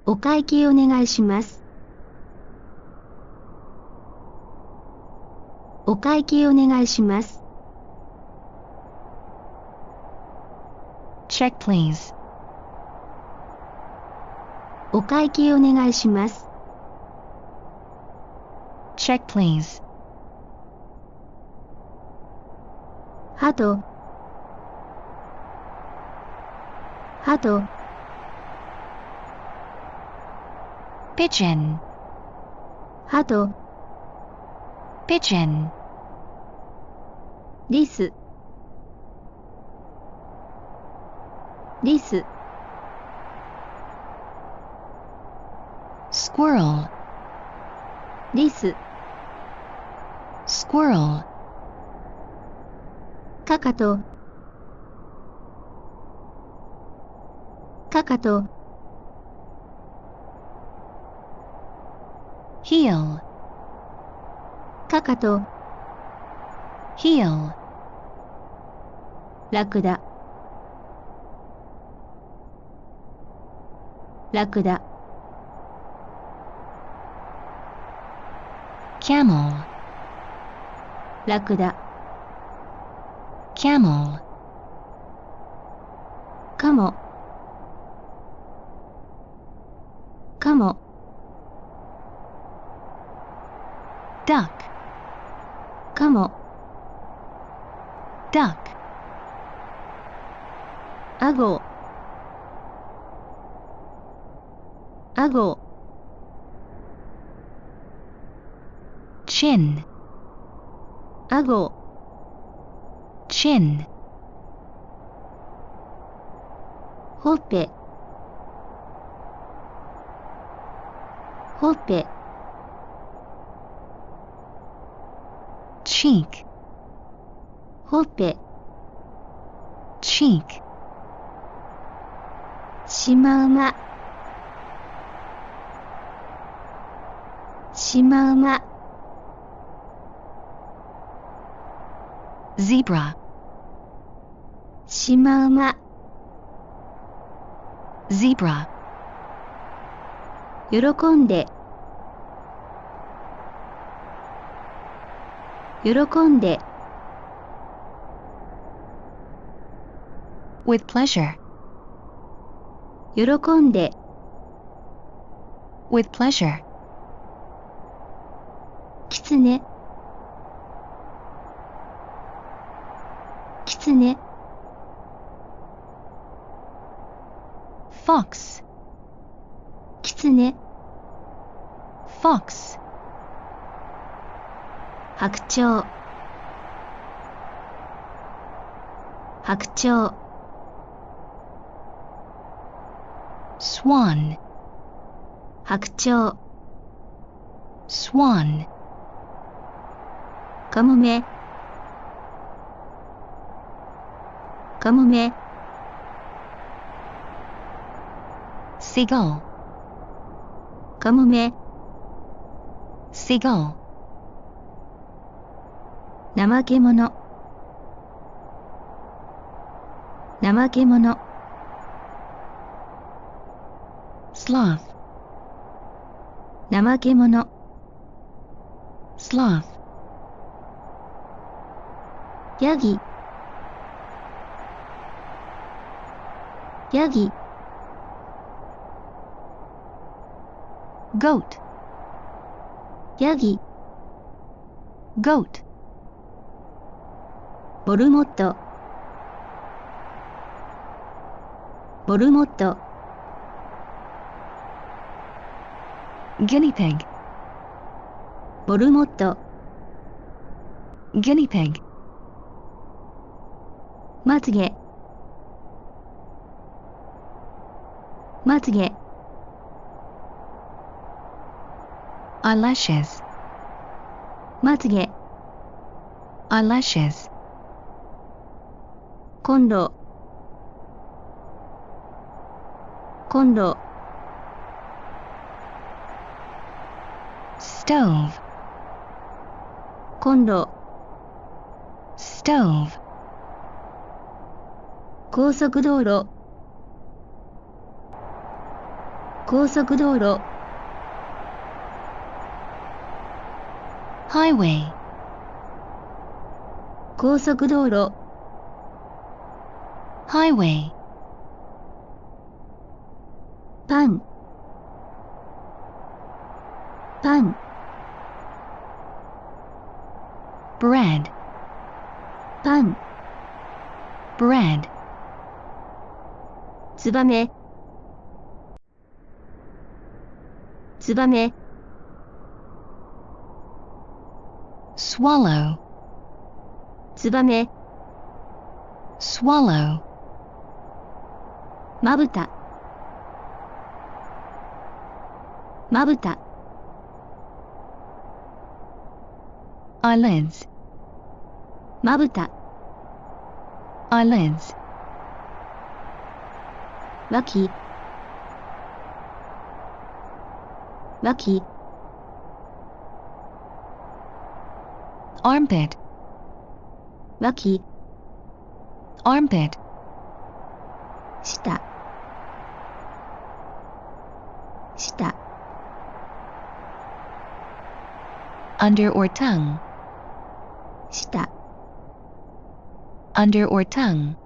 お会計お願いします。お会計お願いします。Check please. お会計お願いします。Check please. 鳩、鳩、Pigeon. 鳩、Pigeon. リス、リス、Squirrel. リス、Squirrel. かかと、かかと、Heel. かかと、Heel. ラクダ、ラクダ、Camel. ラクダ、Camel. カモ、カモ、Duck. カモ、Duck. アゴ、アゴ、Chin. アゴ、Chin. ほっぺ、ほっぺ、Cheek. ほっぺ、Cheek. シマウマ、シマウマ、Zebra. シマウマ、Zebra. 喜んで、喜んで、With pleasure. 喜んで、With pleasure. キツネ、キツネ、Fox. キツネ、Fox. 白鳥、白鳥、Swan. 白鳥、Swan. カモメ、カモメ、Seagull. カモメ、Seagull. 怠け者、怠け者、Sloth. 怠け者、Sloth. ヤギ、ヤギ、Goat. ヤギ、 Goat. モルモット、モルモット、 Guinea pig. モルモット、 Guinea pig. まつげ、まつげ、 Eyelashes. まつげ、 Eyelashes. コンロ、コンロ、 Stove. コンロ、 Stove. 高速道路、高速道路、highway, 高速道路、highway, パン、パン、bread, パン、 bread, ツバメ、ツバメ、 swallow, ツバメ、 swallow, まぶた、まぶた、 eyelids, まぶた、 eyelids, 脇、脇、 armpit, 脇、 armpit, 下、下、 under or tongue, 下、 under or tongue,